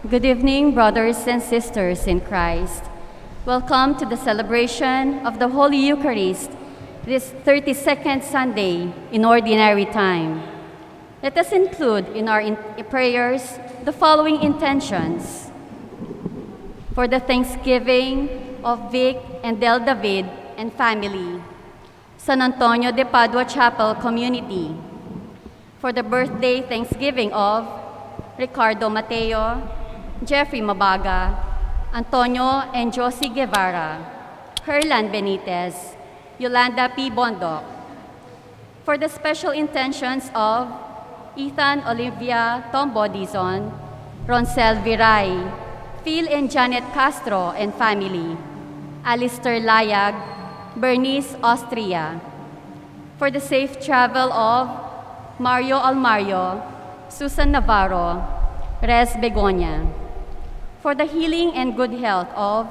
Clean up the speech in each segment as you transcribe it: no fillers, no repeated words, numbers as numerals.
Good evening, brothers and sisters in Christ. Welcome to the celebration of the Holy Eucharist, this 32nd Sunday in Ordinary Time. Let us include in our prayers the following intentions. For the Thanksgiving of Vic and Del David and family, San Antonio de Padua Chapel community. For the birthday Thanksgiving of Ricardo Mateo, Jeffrey Mabaga, Antonio and Josie Guevara, Herlan Benitez, Yolanda P. Bondok. For the special intentions of Ethan Olivia Tombo Dizon, Roncel Viray, Phil and Janet Castro and family, Alistair Layag, Bernice Austria. For the safe travel of Mario Almario, Susan Navarro, Rez Begonia. For the healing and good health of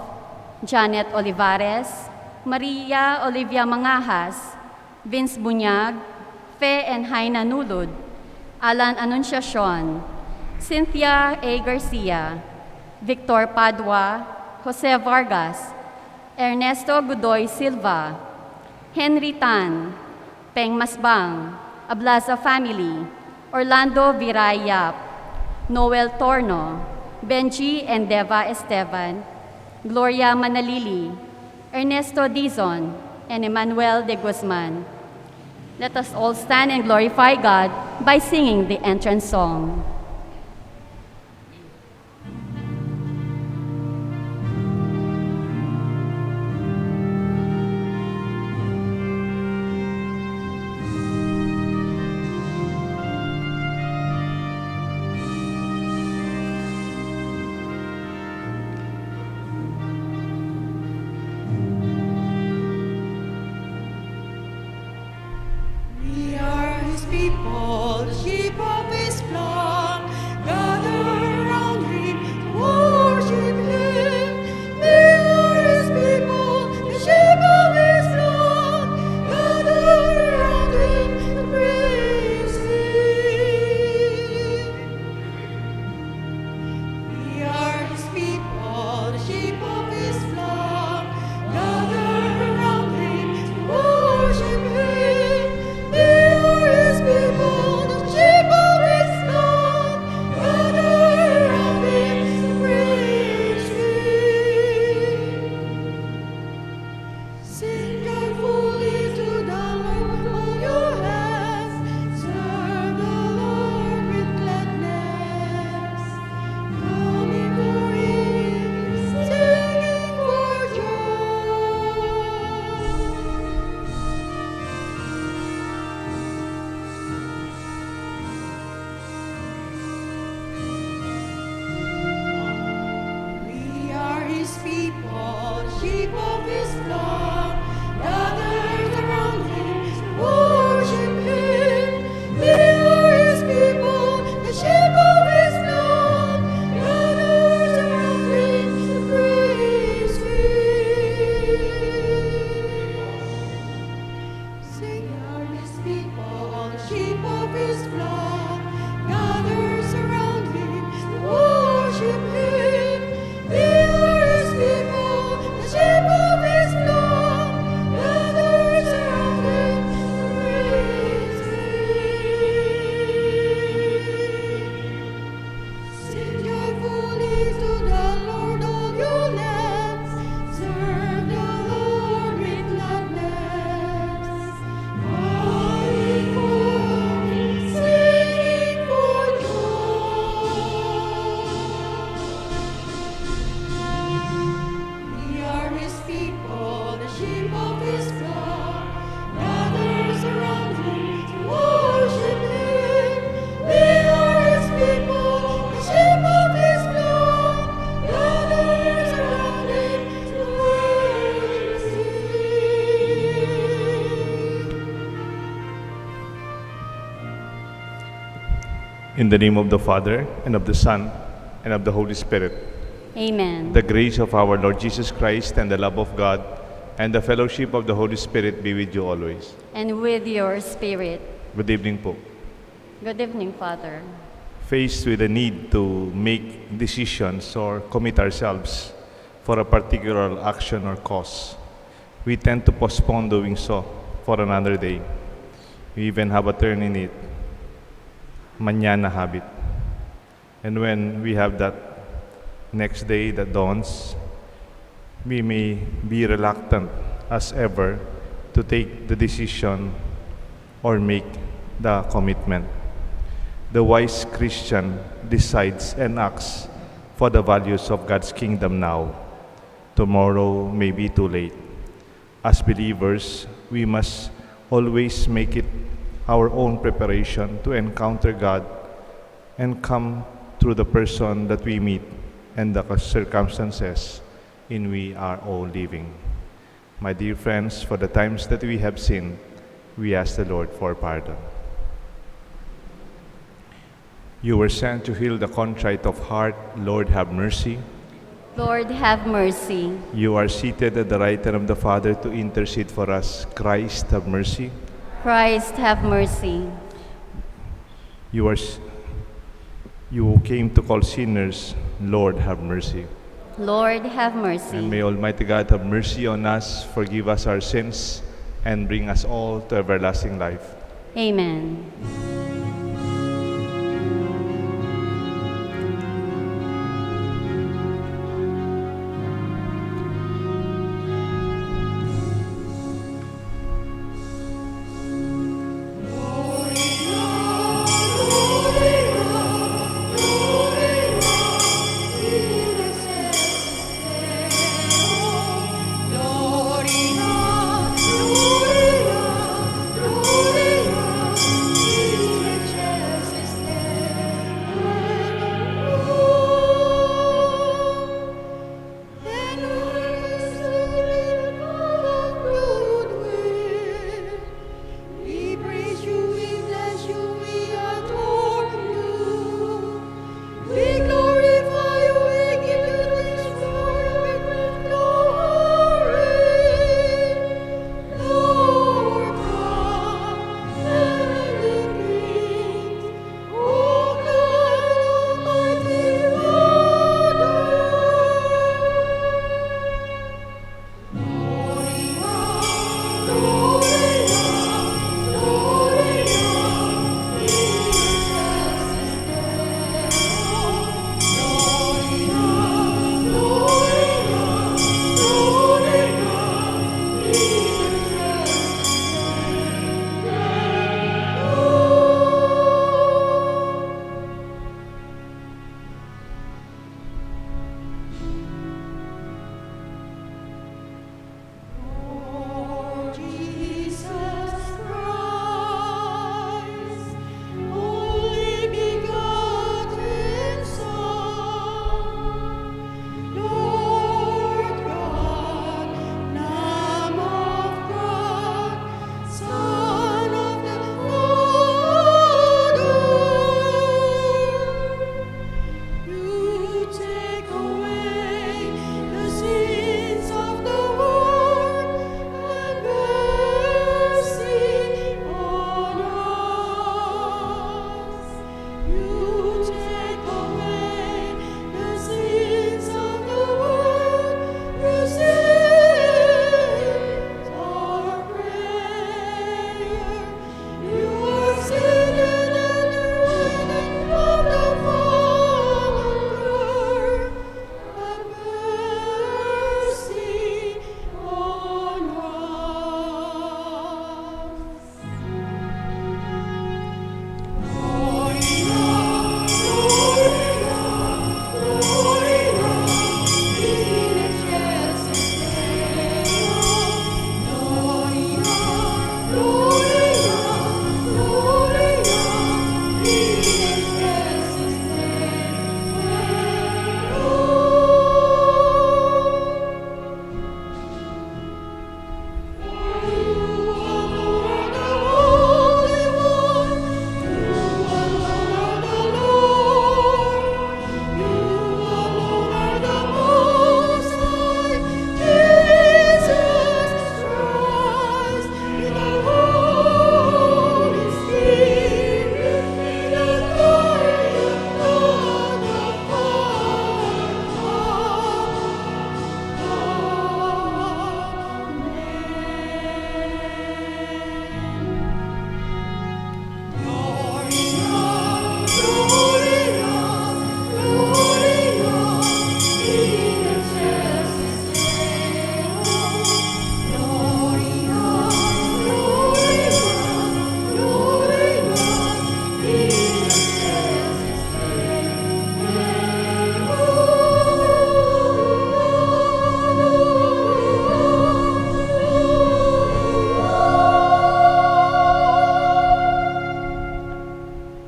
Janet Olivares, Maria Olivia Mangahas, Vince Bunyag, Fe and Haina Nulud, Alan Anunciacion, Cynthia A. Garcia, Victor Padua, Jose Vargas, Ernesto Godoy Silva, Henry Tan, Peng Masbang, Ablaza family, Orlando Viray Yap, Noel Torno, Benji and Deva Esteban, Gloria Manalili, Ernesto Dizon, and Emmanuel de Guzman. Let us all stand and glorify God by singing the entrance song. In the name of the Father, and of the Son, and of the Holy Spirit. Amen. The grace of our Lord Jesus Christ, and the love of God, and the fellowship of the Holy Spirit be with you always. And with your spirit. Good evening po. Good evening, Father. faced with the need to make decisions or commit ourselves for a particular action or cause, we tend to postpone doing so for another day. We even have a term in it, mañana habit. And when we have that next day that dawns, we may be reluctant as ever to take the decision or make the commitment. The wise Christian decides and acts for the values of God's kingdom now. Tomorrow may be too late. As believers, we must always make it our own preparation to encounter God and come through the person that we meet and the circumstances in we are all living. My dear friends, for the times that we have sinned, we ask the Lord for pardon. You were sent to heal the contrite of heart. Lord, have mercy. Lord, have mercy. You are seated at the right hand of the Father to intercede for us. Christ, have mercy. Christ, have mercy. You came to call sinners. Lord, have mercy. Lord, have mercy. And may Almighty God have mercy on us, forgive us our sins, and bring us all to everlasting life. Amen. Gloria, gloria, gloria.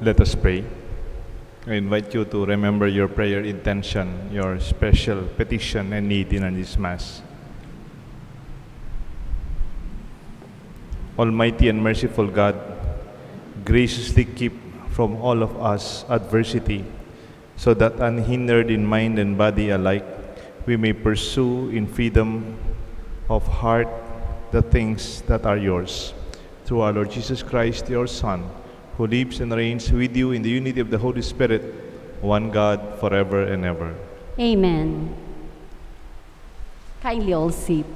Let us pray. I invite you to remember your prayer intention, your special petition and need in this Mass. Almighty and merciful God, graciously keep from all of us adversity, so that unhindered in mind and body alike, we may pursue in freedom of heart the things that are yours. Through our Lord Jesus Christ, your Son, who lives and reigns with you in the unity of the Holy Spirit, one God, forever and ever. Amen. Kindly all sit.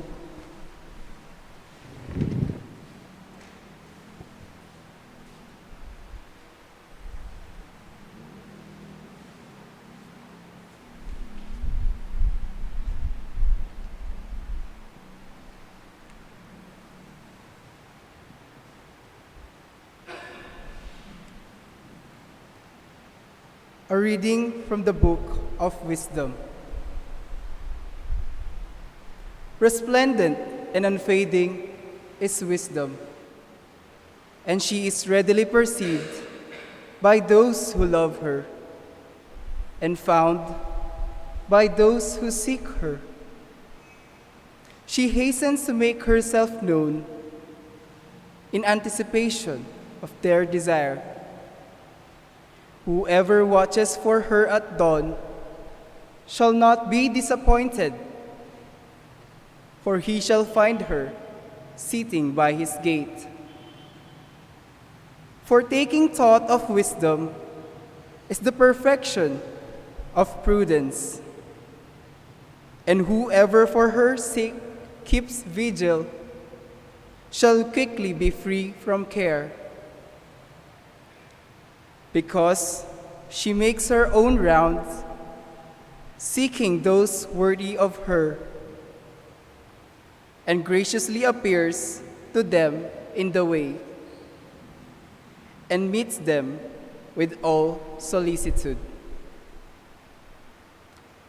A reading from the Book of Wisdom. Resplendent and unfading is wisdom, and she is readily perceived by those who love her, and found by those who seek her. She hastens to make herself known in anticipation of their desire. Whoever watches for her at dawn shall not be disappointed, for he shall find her sitting by his gate. For taking thought of wisdom is the perfection of prudence, and whoever for her sake keeps vigil shall quickly be free from care. Because she makes her own rounds, seeking those worthy of her, and graciously appears to them in the way, and meets them with all solicitude.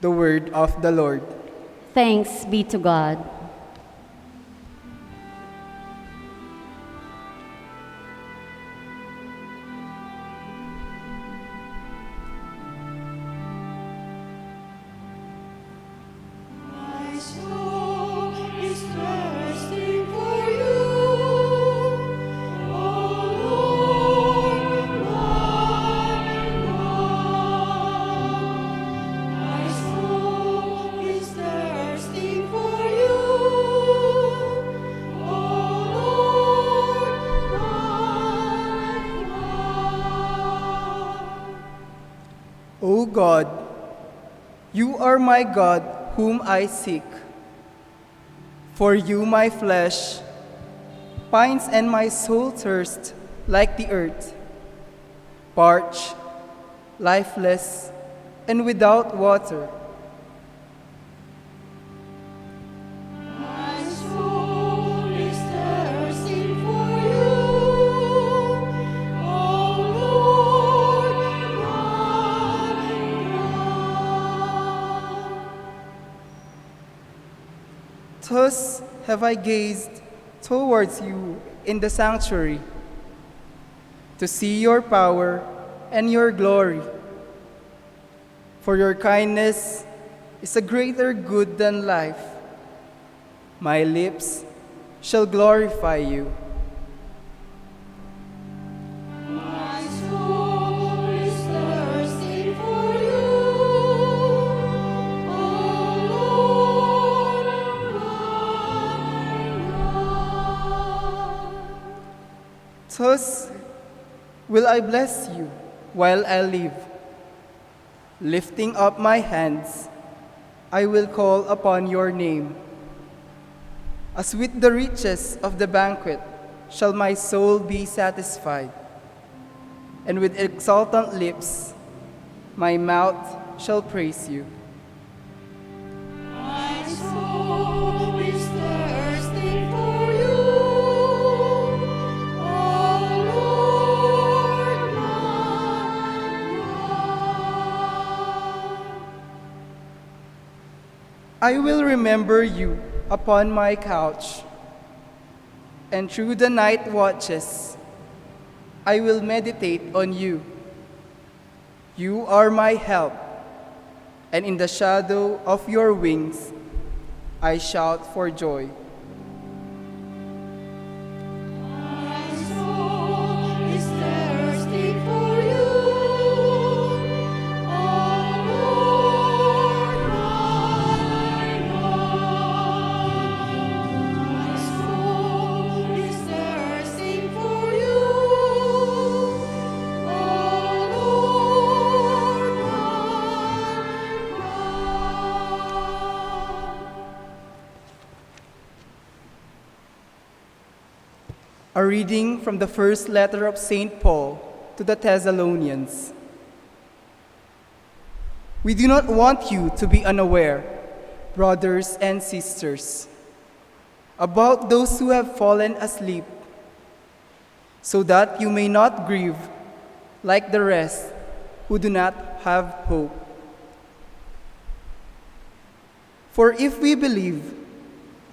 The word of the Lord. Thanks be to God. O God, you are my God whom I seek. For you my flesh pines and my soul thirsts like the earth, parched, lifeless, and without water. My soul is thirsting for you, O Lord, my God. Thus have I gazed towards you in the sanctuary, to see your power and your glory. For your kindness is a greater good than life. My lips shall glorify you. My soul is thirsting for you, O Lord, my God. Thus will I bless you while I live. Lifting up my hands, I will call upon your name. As with the riches of the banquet shall my soul be satisfied, and with exultant lips my mouth shall praise you. My soul is thirsting for you, O Lord, my God. I will remember you upon my couch, and through the night watches I will meditate on you. You are my help, and in the shadow of your wings I shout for joy. My soul is thirsty for you, oh Lord, my God. My soul is thirsting for you, oh Lord, my God. A reading from the first letter of St. Paul to the Thessalonians. We do not want you to be unaware, brothers and sisters, about those who have fallen asleep, so that you may not grieve like the rest who do not have hope. For if we believe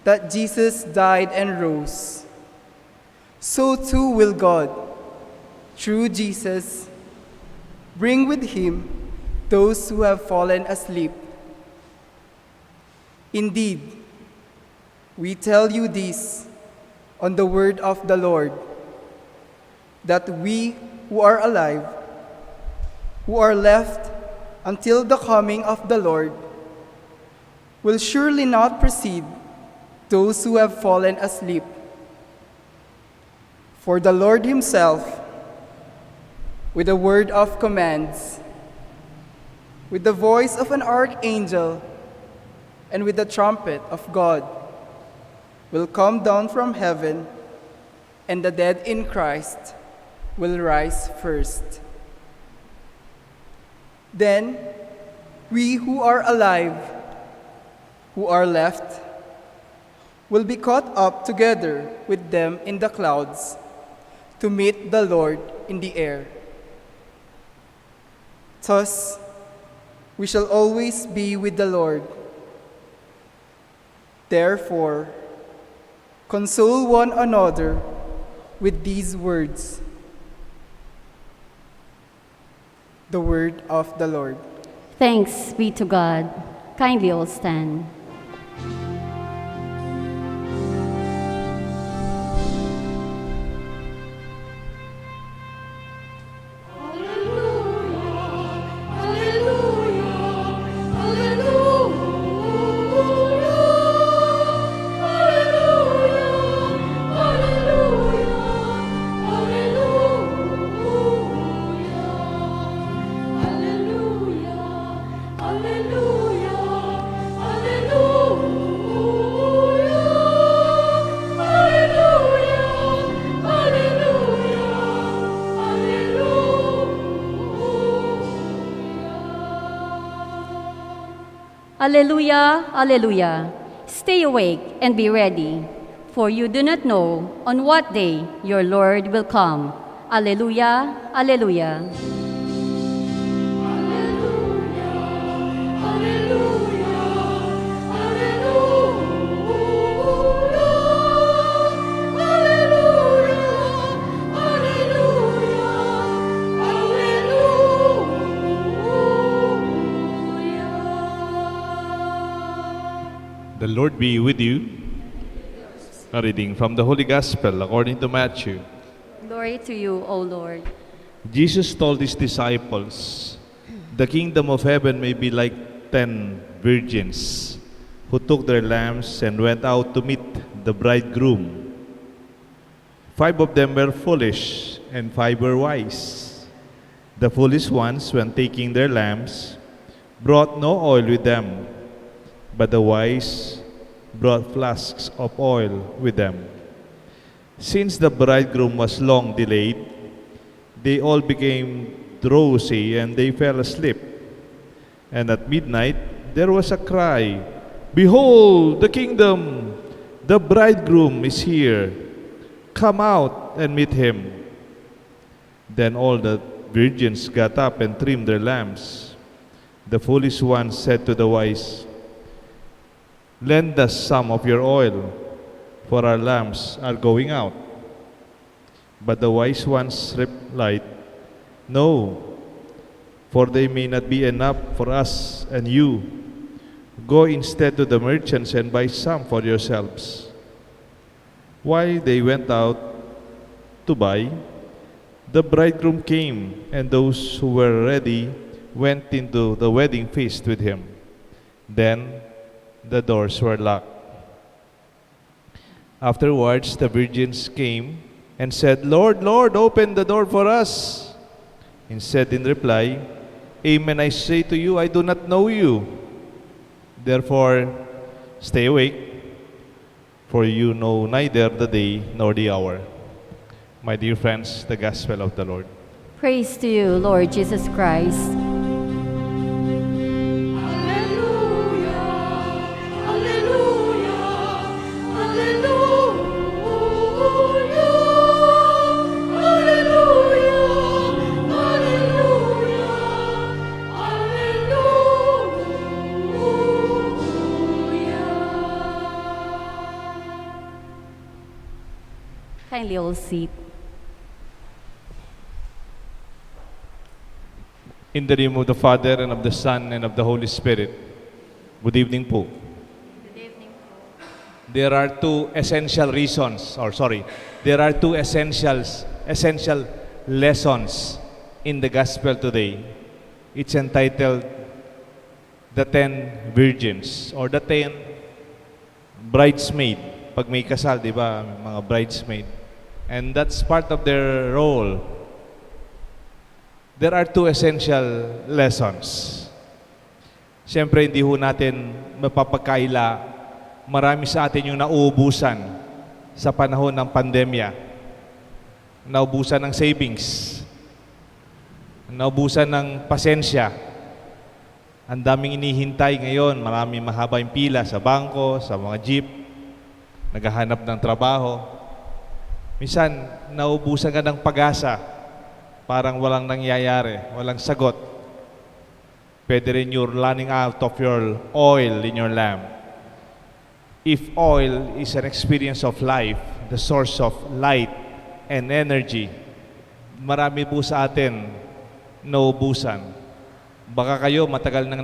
that Jesus died and rose, so too will God, through Jesus, bring with him those who have fallen asleep. Indeed, we tell you this on the word of the Lord, that we who are alive, who are left until the coming of the Lord, will surely not precede those who have fallen asleep. For the Lord himself, with a word of commands, with the voice of an archangel, and with the trumpet of God, will come down from heaven, and the dead in Christ will rise first. Then we who are alive, who are left, will be caught up together with them in the clouds to meet the Lord in the air. Thus, we shall always be with the Lord. Therefore, console one another with these words. The word of the Lord. Thanks be to God. Kindly all stand. Alleluia, alleluia. Stay awake and be ready, for you do not know on what day your Lord will come. Alleluia, alleluia. The Lord be with you. A reading from the Holy Gospel according to Matthew. Glory to you, O Lord. Jesus told his disciples, "The kingdom of heaven may be like 10 virgins who took their lamps and went out to meet the bridegroom. 5 of them were foolish and 5 were wise. The foolish ones, when taking their lamps, brought no oil with them, but the wise brought flasks of oil with them. Since the bridegroom was long delayed, they all became drowsy and they fell asleep. And at midnight there was a cry, 'Behold, the kingdom! The bridegroom is here. Come out and meet him.' Then all the virgins got up and trimmed their lamps. The foolish ones said to the wise, 'Lend us some of your oil, for our lamps are going out.' But the wise ones replied, 'No, for they may not be enough for us and you. Go instead to the merchants and buy some for yourselves. While they went out to buy, the bridegroom came, and those who were ready went into the wedding feast with him. Then the doors were locked. Afterwards, the virgins came and said, Lord, Lord, open the door for us. And said in reply, Amen, I say to you, I do not know you. Therefore, stay awake, for you know neither the day nor the hour. My dear friends, the gospel of the Lord. Praise to you, Lord Jesus Christ. Alleluia, alleluia, alleluia, alleluia, alleluia, alleluia. Kindly all seat. In the name of the Father, and of the Son, and of the Holy Spirit. Good evening po. There are two essential reasons, there are two essential lessons in the gospel today. It's entitled The 10 Virgins or the 10 Bridesmaid. Pag may kasal, di ba, mga bridesmaid. And that's part of their role. There are two essential lessons. Siyempre, hindi ho natin mapapakaila. Marami sa atin yung nauubusan sa panahon ng pandemya. Naubusan ng savings. Naubusan ng pasensya. Ang daming inihintay ngayon. Maraming mahaba yung pila sa bangko, sa mga jeep. Naghahanap ng trabaho. Minsan, naubusan ka ng pag-asa. Parang walang nangyayari, walang sagot. Pwede rin you're running out of your oil in your lamp. If oil is an experience of life, the source of light and energy, marami po sa atin naubusan. Baka kayo matagal nang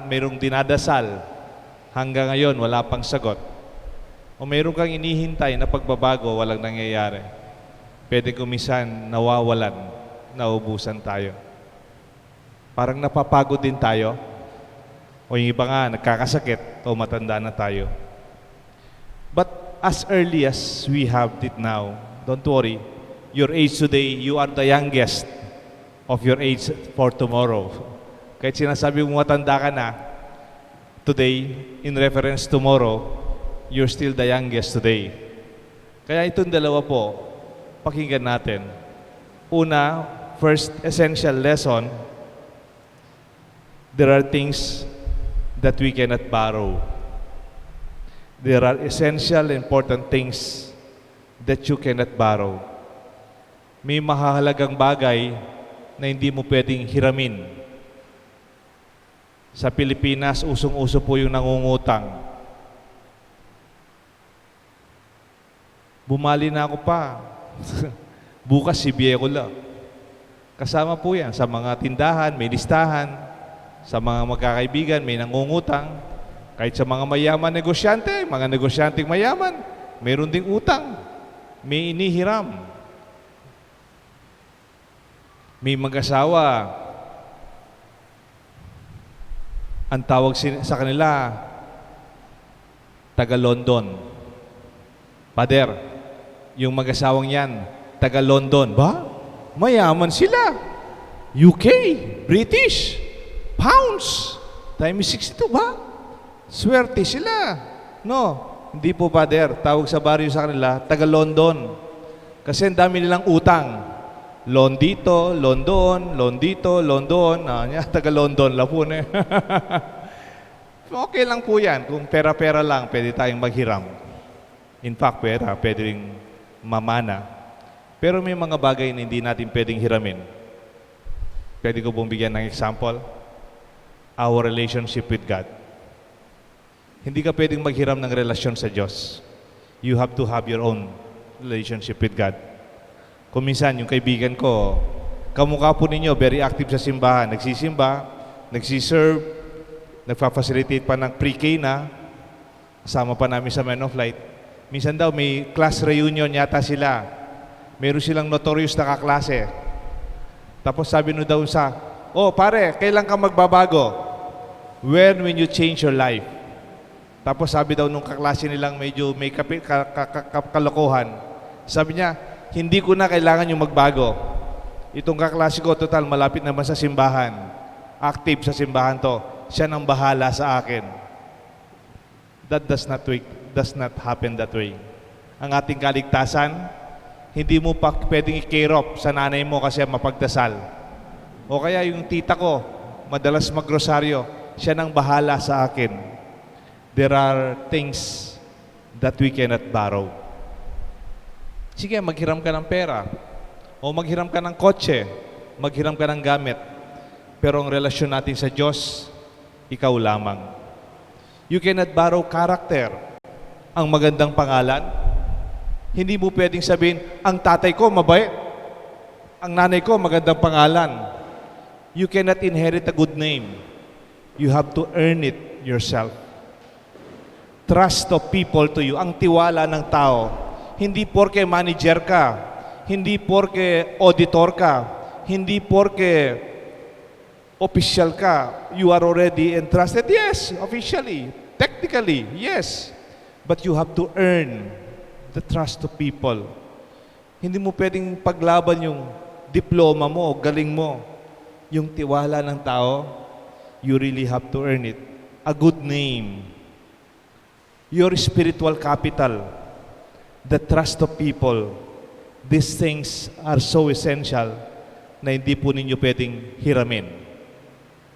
mayroong dinadasal, hanggang ngayon wala pang sagot. O mayroong kang inihintay na pagbabago, walang nangyayari. Pwede kumisan nawawalan, naubusan tayo. Parang napapagod din tayo. O yung iba nga, nagkakasakit o matanda na tayo. But as early as we have it now, don't worry. Your age today, you are the youngest of your age for tomorrow. Kahit sinasabi mong matanda ka na, today, in reference tomorrow, you're still the youngest today. Kaya itong dalawa po, pakinggan natin. Una, first essential lesson, there are things that we cannot borrow. There are essential, important things that you cannot borrow. May mahahalagang bagay na hindi mo pwedeng hiramin. Sa Pilipinas, usong-uso po yung nangungutang. Bumali na ako pa. Bukas si Biegola. Kasama po yan sa mga tindahan, may listahan. Sa mga magkakaibigan, may nangungutang. Kahit sa mga mayaman negosyante, mga negosyanteng mayaman, mayroon ding utang. May inihiram. May mag-asawa. Ang tawag sa kanila, taga-London. Pader, yung mag-asawang yan, taga-London. Ba? Mayaman sila. UK, British, pounds. Times 62 ba? Swerte sila. No, hindi po, Pader. Tawag sa baryo sa kanila, taga-London. Kasi ang dami nilang utang. Loan dito, loan doon, loan dito, loan doon. Taga-London lang po na. Okay lang po yan. Kung pera-pera lang, pwede tayong maghiram. In fact, pwede rin mamana. Pero may mga bagay na hindi natin pwedeng hiramin. Pwede ko pong bigyan ng example. Our relationship with God. Hindi ka pwedeng maghiram ng relasyon sa Diyos. You have to have your own relationship with God. Kung minsan, yung kaibigan ko, Kamukha po ninyo, very active sa simbahan. Nagsisimba, nagsiserve, nagpa-facilitate pa ng pre-K na, kasama pa namin sa Men of Light. Minsan daw may class reunion yata sila. Meron silang notorious na kaklase. Tapos sabi no daw sa, oh pare, kailan ka magbabago? When you change your life. Tapos sabi daw nung kaklase nilang medyo may kalokohan, sabi niya, hindi ko na kailangan yung magbago. Itong kaklase ko, total, malapit naman sa simbahan. Active sa simbahan to. Siya nang bahala sa akin. That does not happen that way. Ang ating kaligtasan, hindi mo pa pwedeng i-care sa nanay mo kasi mapagdasal. O kaya yung tita ko, madalas magrosaryo, siya nang bahala sa akin. There are things that we cannot borrow. Sige, maghiram ka ng pera. O maghiram ka ng kotse. Maghiram ka ng gamit. Pero ang relasyon natin sa Diyos, ikaw lamang. You cannot borrow character. Ang magandang pangalan, hindi mo pwedeng sabihin, ang tatay ko mabait. Ang nanay ko magandang pangalan. You cannot inherit a good name. You have to earn it yourself. Trust of people to you, ang tiwala ng tao. Hindi porke manager ka, hindi porke auditor ka, hindi porke official ka, you are already entrusted. Yes, officially, technically, yes. But you have to earn the trust of people. Hindi mo pwedeng paglaban yung diploma mo, galing mo. Yung tiwala ng tao, you really have to earn it. A good name. Your spiritual capital. The trust of people. These things are so essential na hindi po ninyo pwedeng hiramin.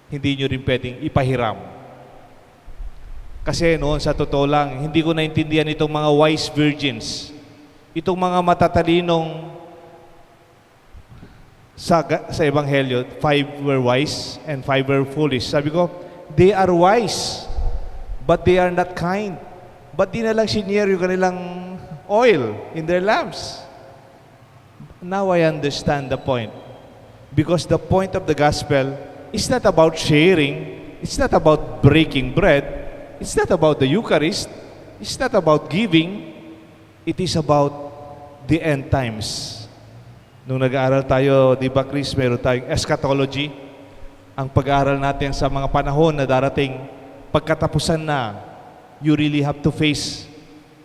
Hindi nyo rin pwedeng ipahiram. Kasi noon, sa totoo lang, hindi ko naintindihan itong mga wise virgins. Itong mga matatalinong sa Ebanghelyo, 5 were wise and 5 were foolish. Sabi ko, they are wise, but they are not kind. Ba't di na lang sinier yung kanilang oil in their lamps? Now I understand the point. Because the point of the gospel is not about sharing. It's not about breaking bread. It's not about the Eucharist. It's not about giving. It is about the end times. Nung nag-aaral tayo, di ba Chris, meron tayong eschatology. Ang pag-aaral natin sa mga panahon na darating, pagkatapusan na, you really have to face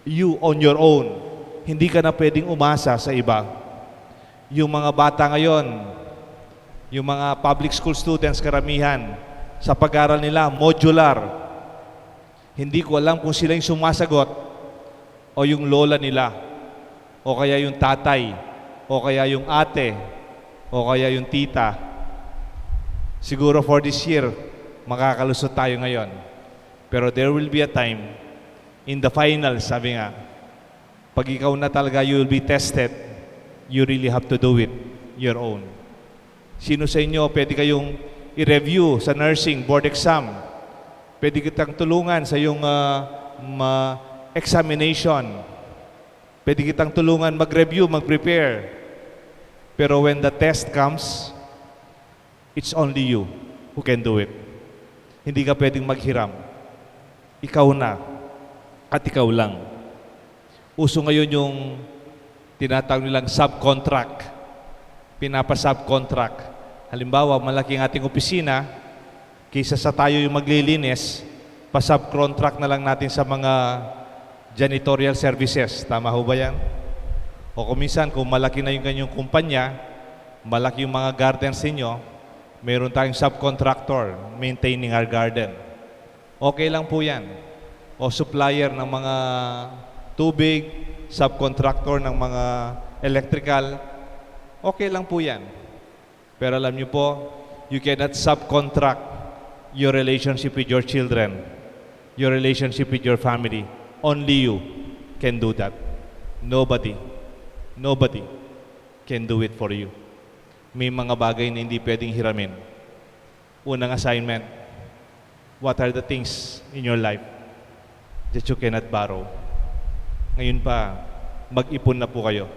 you on your own. Hindi ka na pwedeng umasa sa iba. Yung mga bata ngayon, yung mga public school students karamihan, sa pag-aaral nila, modular. Hindi ko alam kung sila yung sumasagot o yung lola nila o kaya yung tatay o kaya yung ate o kaya yung tita. Siguro for this year, makakalusot tayo ngayon. Pero there will be a time in the finals, sabi nga, pag ikaw na talaga you will be tested, you really have to do it your own. Sino sa inyo pwede kayong i-review sa nursing board exam? Pwede kitang tulungan sa iyong examination. Pwede kitang tulungan mag-review, mag-prepare. Pero when the test comes, it's only you who can do it. Hindi ka pwedeng maghiram. Ikaw na at ikaw lang. Uso ngayon yung tinatawag nilang subcontract. Pinapa-subcontract. Halimbawa, malaki ang ating opisina, kaysa sa tayo yung maglilinis, pa-subcontract na lang natin sa mga janitorial services. Tama ho ba yan? O kung minsan, kung malaki na yung kanyang kumpanya, malaki yung mga gardens ninyo, mayroon tayong subcontractor maintaining our garden. Okay lang po yan. O supplier ng mga tubig, subcontractor ng mga electrical, okay lang po yan. Pero alam niyo po, you cannot subcontract your relationship with your children, your relationship with your family. Only you can do that. Nobody can do it for you. May mga bagay na hindi pwedeng hiramin. Unang assignment, what are the things in your life that you cannot borrow? Ngayon pa, mag-ipon na po kayo.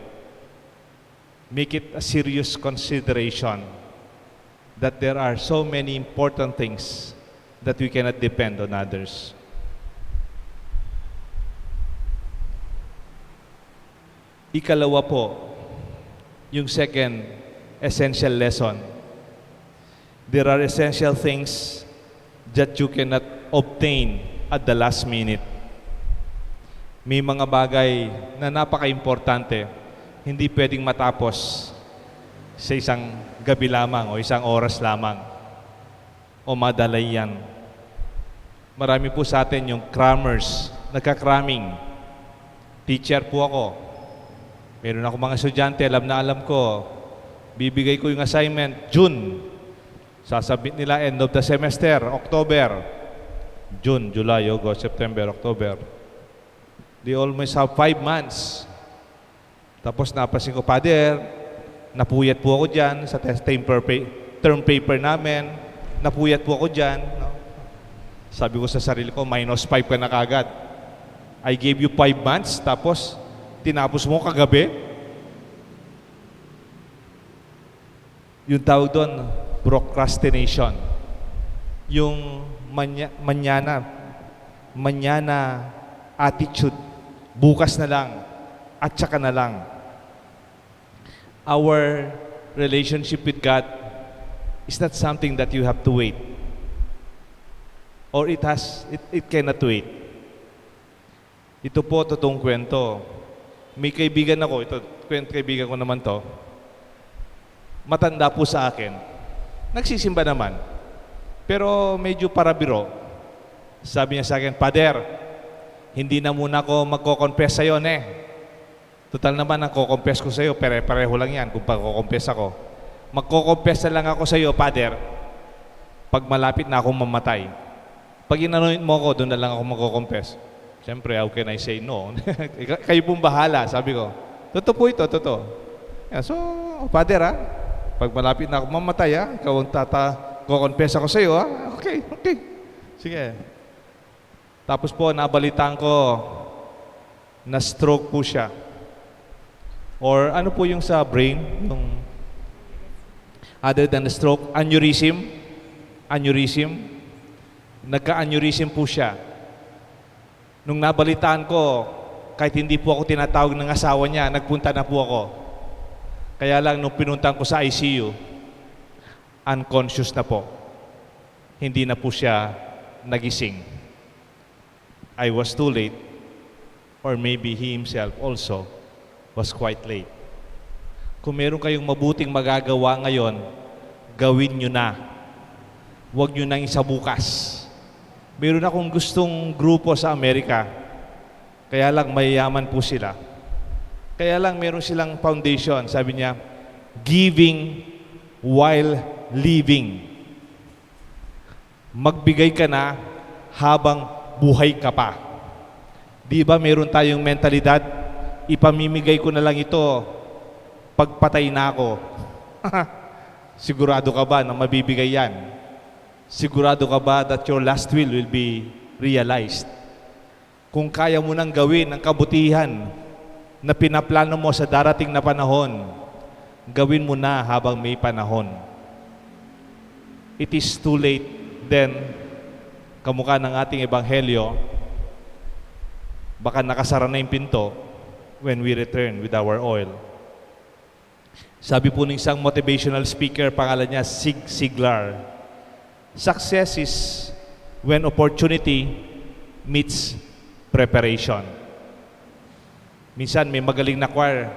make it a serious consideration that there are so many important things that we cannot depend on others. Ikalawa po, yung second essential lesson. There are essential things that you cannot obtain at the last minute. May mga bagay na napaka-importante, hindi pwedeng matapos sa isang gabi lamang o isang oras lamang o madalay yan. Marami po sa atin yung crammers, nagka-cramming. Teacher po ako. Meron ako mga estudyante, alam na alam ko, bibigay ko yung assignment, June. Sasabit nila end of the semester, October. June, July, August, September, October. They almost have 5 months. Tapos napasin ko, Father, napuyat po ako dyan sa term paper namin. Napuyat po ako dyan. No? Sabi ko sa sarili ko, -5 ka na kagad. I gave you 5 months, tapos tinapos mo kagabi. Yung tawag doon, procrastination. Yung manyana attitude. Bukas na lang at saka na lang. Our relationship with God is not something that you have to wait. Or it cannot wait. Ito po, totoong kwento. May kaibigan ako, kaibigan ko naman to, matanda po sa akin. Nagsisimba naman. Pero medyo parabiro. Sabi niya sa akin, Father, hindi na muna ako magko-confess sa'yo, Total naman, ang ko-confess ko sa'yo, pareho lang yan kung pag-confess ako. Magko-confess na lang ako sa'yo, Father, pag malapit na akong mamatay. Pag inanoint mo ako, doon na lang ako magko-confess. Siyempre, how can I say no? Kayo pong bahala, sabi ko. Totoo po ito, totoo. Yeah, so, Father, pag malapit na ako mamatay, ikaw ang ko-confess ako sa iyo, Okay. Sige. Tapos po, nabalitaan ko, na-stroke po siya. Or ano po yung sa brain? Yung other than the stroke, aneurysm. Nagka-aneurysm po siya. Nung nabalitaan ko, kahit hindi po ako tinatawag ng asawa niya, nagpunta na po ako. Kaya lang nung pinuntahan ko sa ICU, unconscious na po. Hindi na po siya nagising. I was too late, or maybe he himself also was quite late. Kung meron kayong mabuting magagawa ngayon, gawin nyo na. Huwag nyo nang isabukas. Meron akong gustong grupo sa Amerika, kaya lang mayayaman po sila. Kaya lang meron silang foundation, sabi niya, giving while living. Magbigay ka na habang buhay ka pa. Di ba meron tayong mentalidad, ipamimigay ko na lang ito pagpatay na ako. Sigurado ka ba na mabibigay yan? Sigurado ka ba that your last will be realized? Kung kaya mo nang gawin ang kabutihan na pinaplano mo sa darating na panahon, gawin mo na habang may panahon. It is too late then, kamukha ng ating ebanghelyo, baka nakasara na yung pinto when we return with our oil. Sabi po ng isang motivational speaker, pangalan niya Zig Ziglar, success is when opportunity meets preparation. Minsan may magaling na choir.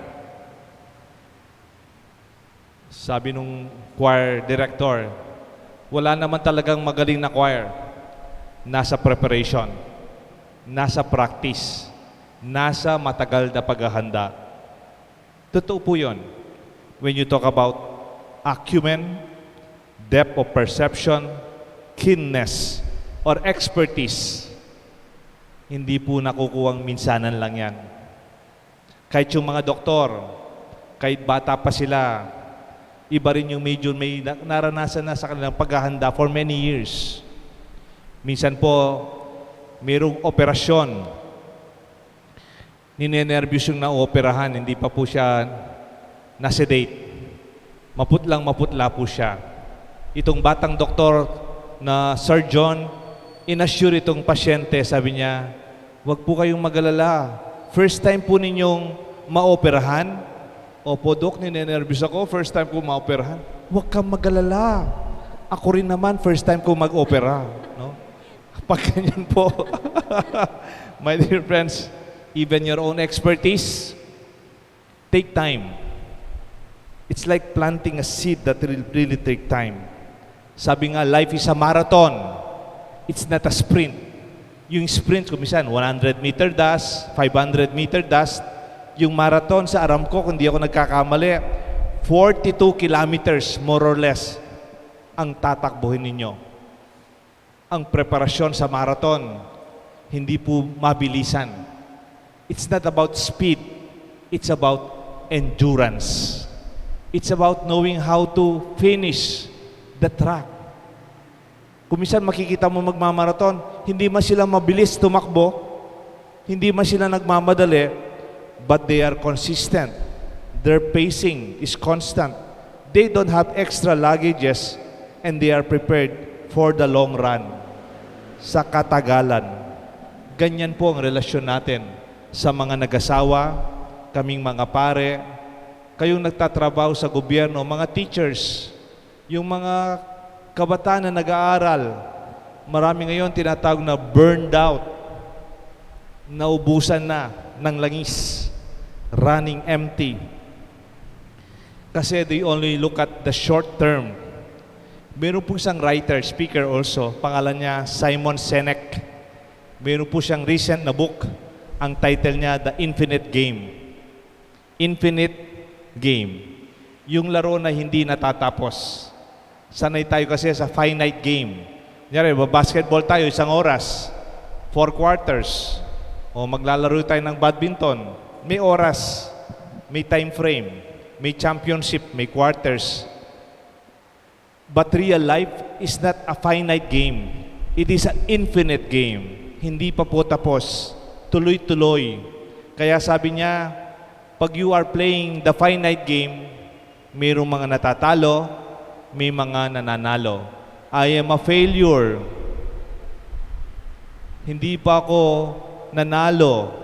Sabi nung choir director, wala naman talagang magaling na choir. Nasa preparation, nasa practice, nasa matagal na paghahanda. Totoo po yun. When you talk about acumen, depth of perception, keenness, or expertise, hindi po nakukuwang minsanan lang yan. Kahit yung mga doktor, kahit bata pa sila, iba rin yung medyo may naranasan na sa kanilang paghahanda for many years. Minsan po, mayroong operasyon. Ninenervyos yung naoperahan, hindi pa po siya na-sedate. Maputla po siya. Itong batang doktor na surgeon, inassure itong pasyente, sabi niya, "Huwag po kayong mag-alala. First time po ninyong maoperahan?" "Opo, Dok, ninenervous ako. First time ko maoperahan." "Huwag kang mag-alala. Ako rin naman, first time ko mag-opera." No? Pag ganyan po, my dear friends, even your own expertise, take time. It's like planting a seed that will really take time. Sabi nga, life is a marathon. It's not a sprint. Yung sprint, kumisan, 100-meter dash, 500-meter dash. Yung marathon sa Aramco, kung di ako nagkakamali, 42 kilometers, more or less, ang tatakbuhin ninyo. Ang preparasyon sa marathon, hindi po mabilisan. It's not about speed. It's about endurance. It's about knowing how to finish the track. Kung minsan makikita mo magmamarathon, hindi man sila mabilis tumakbo, hindi man sila nagmamadali, but they are consistent. Their pacing is constant. They don't have extra luggages and they are prepared for the long run. Sa katagalan. Ganyan po ang relasyon natin sa mga nag-asawa, kaming mga pare, kayong nagtatrabaho sa gobyerno, mga teachers, yung mga kabataan na nag-aaral. Marami ngayon tinatawag na burned out, naubusan na ng langis, running empty. Kasi they only look at the short term. Meron po siyang writer, speaker also, pangalan niya Simon Sinek. Meron po siyang recent na book, ang title niya, The Infinite Game. Infinite Game. Yung laro na hindi natatapos. Sanay tayo kasi sa finite game. Kunyari, basketball tayo, 1 oras, 4 quarters. O maglalaro tayo ng badminton, may oras, may time frame, may championship, may quarters. But real life is not a finite game. It is an infinite game. Hindi pa po tapos. Tuloy-tuloy. Kaya sabi niya, pag you are playing the finite game, mayroong mga natatalo, may mga nananalo. I am a failure. Hindi pa ako nanalo.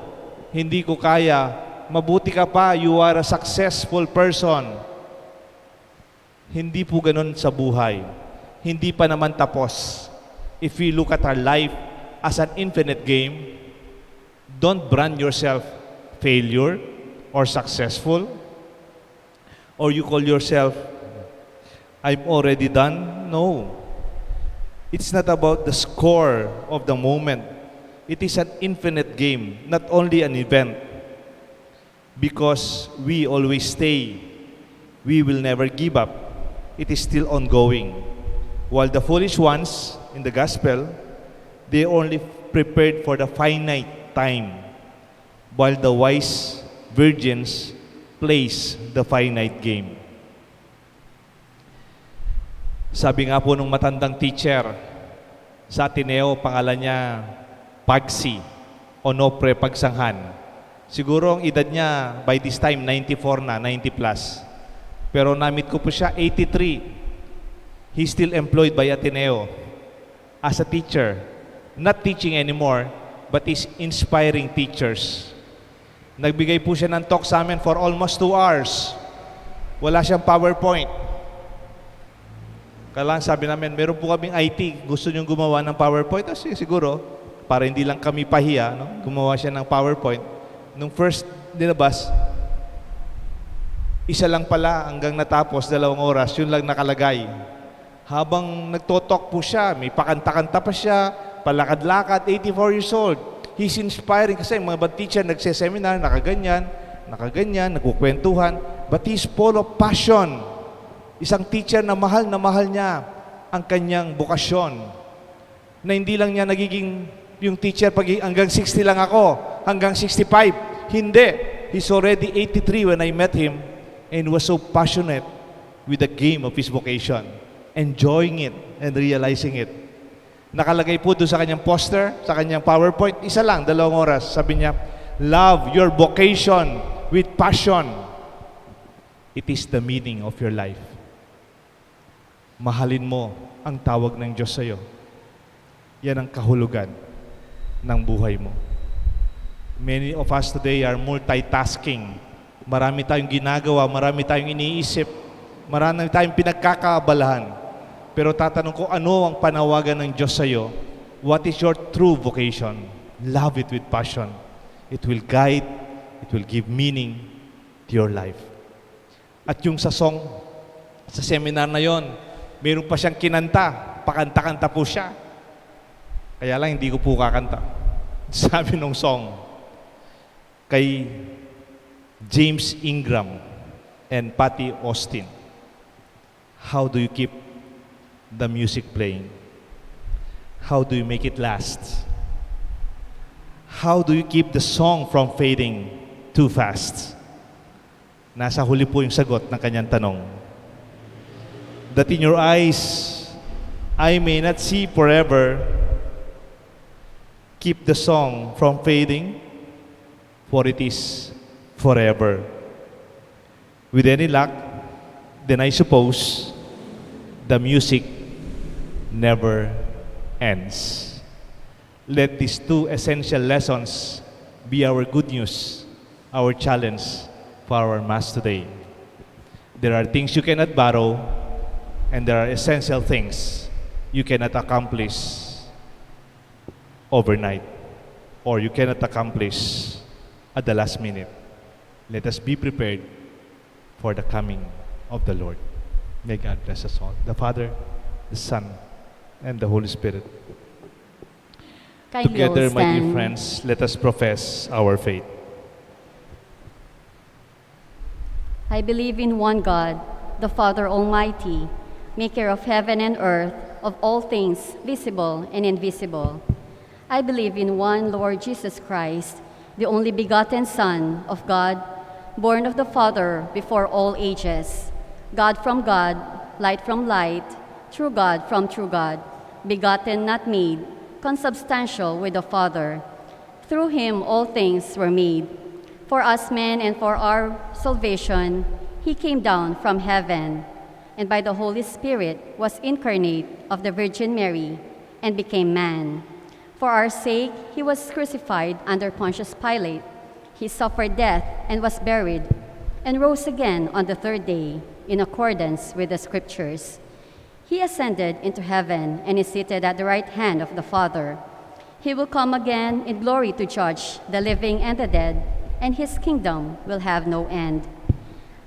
Hindi ko kaya. Mabuti ka pa, you are a successful person. Hindi po ganun sa buhay. Hindi pa naman tapos. If we look at our life as an infinite game, don't brand yourself failure or successful, or you call yourself, I'm already done. No. It's not about the score of the moment. It is an infinite game, not only an event. Because we always stay. We will never give up. It is still ongoing. While the foolish ones in the gospel, they only prepared for the finite time, while the wise virgins plays the finite game. Sabi nga po nung matandang teacher sa Ateneo, pangalan niya Pagsi, Onofre Pagsanghan. Siguro ang edad niya by this time 94 na, 90 plus. Pero namit ko po siya, 83. He's still employed by Ateneo as a teacher. Not teaching anymore, but is inspiring teachers. Nagbigay po siya ng talk sa amin for almost 2 hours. Wala siyang PowerPoint. Kailangan sabi namin, meron po kaming IT, gusto niyong gumawa ng PowerPoint? Siguro, para hindi lang kami pahiya, no? Gumawa siya ng PowerPoint. Nung first dinabas, isa lang pala hanggang natapos, 2 oras, yun lang nakalagay. Habang nagtotalk po siya, may pakanta-kanta pa siya, palakad-lakad, 84 years old. He's inspiring kasi mga bad teacher nagse-seminar, nakaganyan, nagkukwentuhan, but he's full of passion. Isang teacher na mahal niya ang kanyang bukasyon. Na hindi lang niya nagiging yung teacher pag hanggang 60 lang ako, hanggang 65. Hindi. He's already 83 when I met him and was so passionate with the game of his vocation, enjoying it and realizing it. Nakalagay po doon sa kanyang poster, sa kanyang PowerPoint, isa lang, 2 oras. Sabi niya, love your vocation with passion. It is the meaning of your life. Mahalin mo ang tawag ng Diyos sa'yo. Yan ang kahulugan ng buhay mo. Many of us today are multitasking. Marami tayong ginagawa, marami tayong iniisip, marami tayong pinagkakaabalahan. Pero tatanong ko, ano ang panawagan ng Diyos sa'yo? What is your true vocation? Love it with passion. It will guide, it will give meaning to your life. At yung sa song, sa seminar na yon, meron pa siyang kinanta, pakanta-kanta po siya. Kaya lang hindi ko po kakanta. Sabi nung song, kay James Ingram and Patty Austin, how do you keep the music playing? How do you make it last? How do you keep the song from fading too fast? Nasa huli po yung sagot ng kanyang tanong. That in your eyes, I may not see forever. Keep the song from fading, for it is forever. With any luck, then I suppose the music never ends. Let these two essential lessons be our good news, our challenge for our Mass today. There are things you cannot borrow, and there are essential things you cannot accomplish overnight, or you cannot accomplish at the last minute. Let us be prepared for the coming of the Lord. May God bless us all. The Father, the Son, and the Holy Spirit. Kindly Together, all my dear stand. friends, let us profess our faith. I believe in one God, the Father Almighty, maker of heaven and earth, of all things visible and invisible. I believe in one Lord Jesus Christ, the only begotten Son of God, born of the Father before all ages, God from God, light from light, true God from true God, begotten, not made, consubstantial with the Father. Through him all things were made. For us men and for our salvation, he came down from heaven, and by the Holy Spirit was incarnate of the Virgin Mary, and became man. For our sake, he was crucified under Pontius Pilate. He suffered death and was buried, and rose again on the third day, in accordance with the Scriptures. He ascended into heaven and is seated at the right hand of the Father. He will come again in glory to judge the living and the dead, and his kingdom will have no end.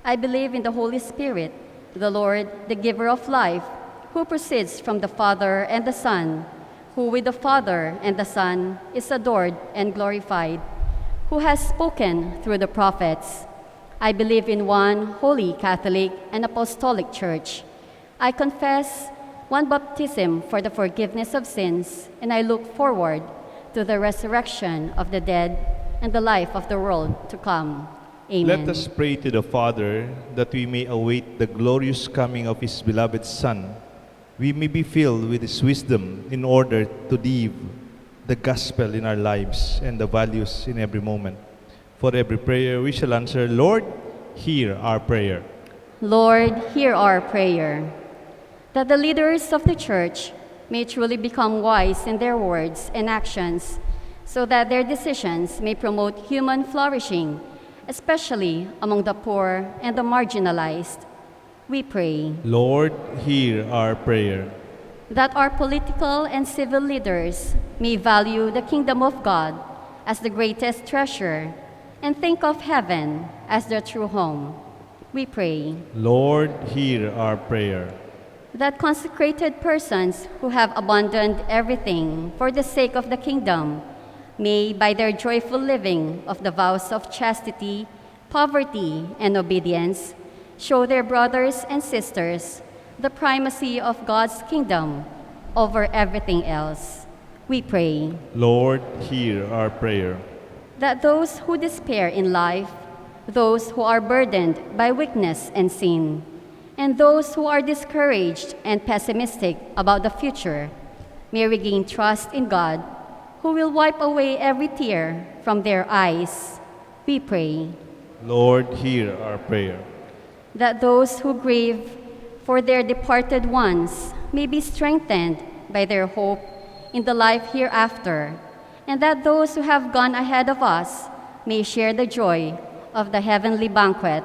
I believe in the Holy Spirit, the Lord, the giver of life, who proceeds from the Father and the Son, who with the Father and the Son is adored and glorified, who has spoken through the prophets. I believe in one holy Catholic and Apostolic Church. I confess one baptism for the forgiveness of sins, and I look forward to the resurrection of the dead and the life of the world to come. Amen. Let us pray to the Father that we may await the glorious coming of His beloved Son. We may be filled with His wisdom in order to live the gospel in our lives and the values in every moment. For every prayer we shall answer, Lord, hear our prayer. Lord, hear our prayer. That the leaders of the Church may truly become wise in their words and actions, so that their decisions may promote human flourishing, especially among the poor and the marginalized. We pray Lord, hear our prayer. that our political and civil leaders may value the kingdom of God as the greatest treasure and think of heaven as their true home. We pray Lord, hear our prayer. that consecrated persons who have abandoned everything for the sake of the kingdom may, by their joyful living of the vows of chastity, poverty, and obedience, show their brothers and sisters the primacy of God's kingdom over everything else. We pray Lord, hear our prayer. that those who despair in life, those who are burdened by weakness and sin, and those who are discouraged and pessimistic about the future may regain trust in God, who will wipe away every tear from their eyes. We pray Lord, hear our prayer. that those who grieve for their departed ones may be strengthened by their hope in the life hereafter, and that those who have gone ahead of us may share the joy of the heavenly banquet.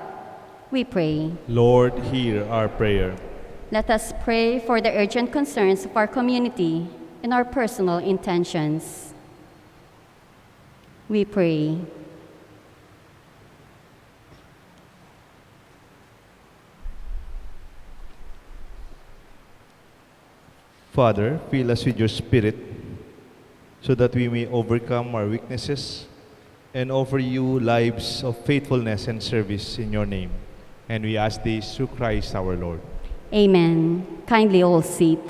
We pray. Lord, hear our prayer. Let us pray for the urgent concerns of our community and our personal intentions. We pray. Father, fill us with your Spirit so that we may overcome our weaknesses and offer you lives of faithfulness and service in your name. And we ask this through Christ our Lord. Amen. Kindly all seat.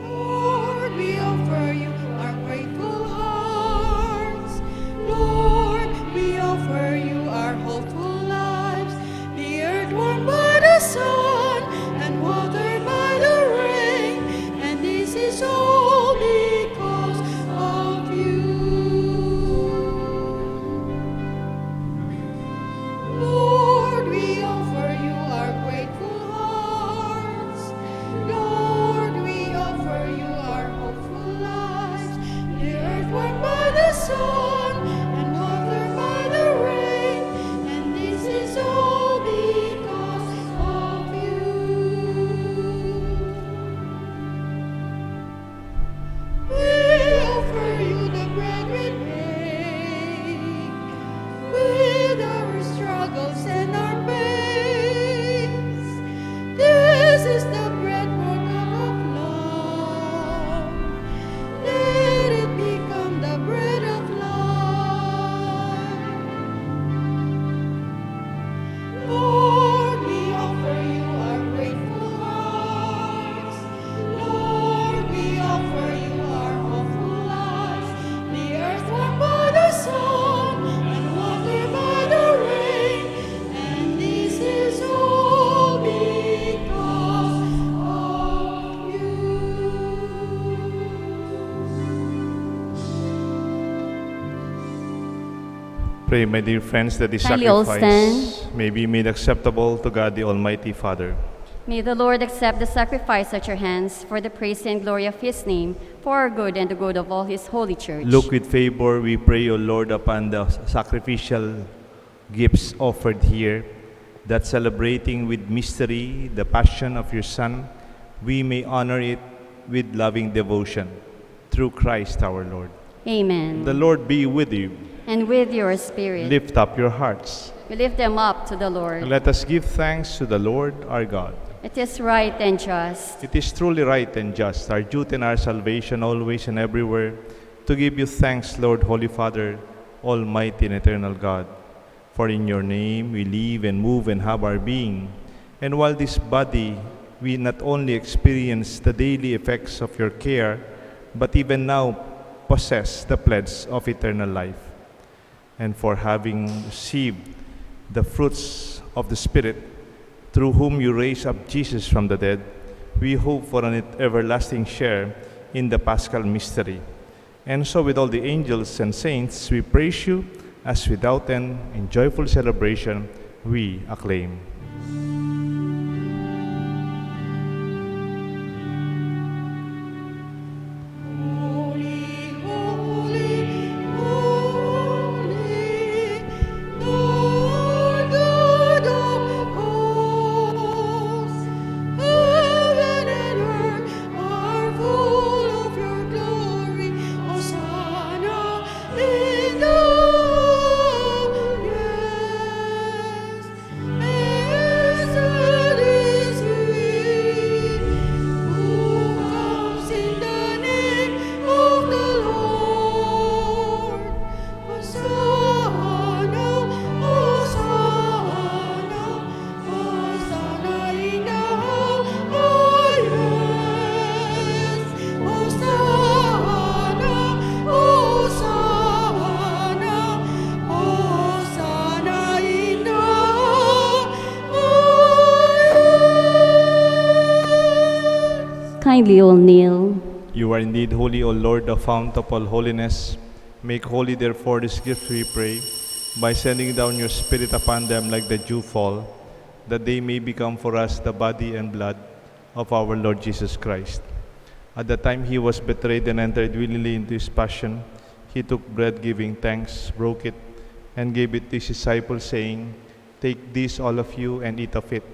Lord, we offer you our grateful hearts. Lord, we offer you our hopeful lives. The earth warmed by the sun and watered by the rain, and this is all because of you. Lord, we offer you our grateful hearts. Lord, we offer you our hopeful lives. The earth warmed by the sun and watered by the rain, and this is all because of you. We offer you the bread we make, with our struggles and our pains. This is the bread born of love. Let it become the bread of life. Lord, we offer you our grateful hearts. Lord, we offer you our hopeful lives. The earth warmed by the sun and watered by the rain, and this is all because of you. Pray, my dear friends, that this Kindly all sacrifice may be made acceptable to God the Almighty Father. May the Lord accept the sacrifice at your hands for the praise and glory of his name, for our good and the good of all his holy church. Look with favor, we pray, O Lord, upon the sacrificial gifts offered here, that celebrating with mystery the passion of your Son, we may honor it with loving devotion. Through Christ our Lord. Amen. The Lord be with you. And with your spirit, Lift up your hearts. we lift them up to the Lord. And let us give thanks to the Lord our God. It is right and just. It is truly right and just, our duty and our salvation always and everywhere, to give you thanks, Lord, Holy Father, Almighty and eternal God. For in your name we live and move and have our being. And while this body, we not only experience the daily effects of your care, but even now possess the pledge of eternal life. And for having received the fruits of the Spirit, through whom you raised up Jesus from the dead, we hope for an everlasting share in the Paschal mystery. And so with all the angels and saints, we praise you, as without end, in joyful celebration, we acclaim. Holy, holy, holy, Lord God of hosts. Heaven and earth are full of your glory. Hosanna in the highest. kindly all kneel. You are indeed holy, O Lord, the fount of all holiness. Make holy, therefore, this gift, we pray, by sending down your Spirit upon them like the dew fall, that they may become for us the body and blood of our Lord Jesus Christ. At the time he was betrayed and entered willingly into his passion, he took bread, giving thanks, broke it, and gave it to his disciples, saying, "Take this, all of you, and eat of it,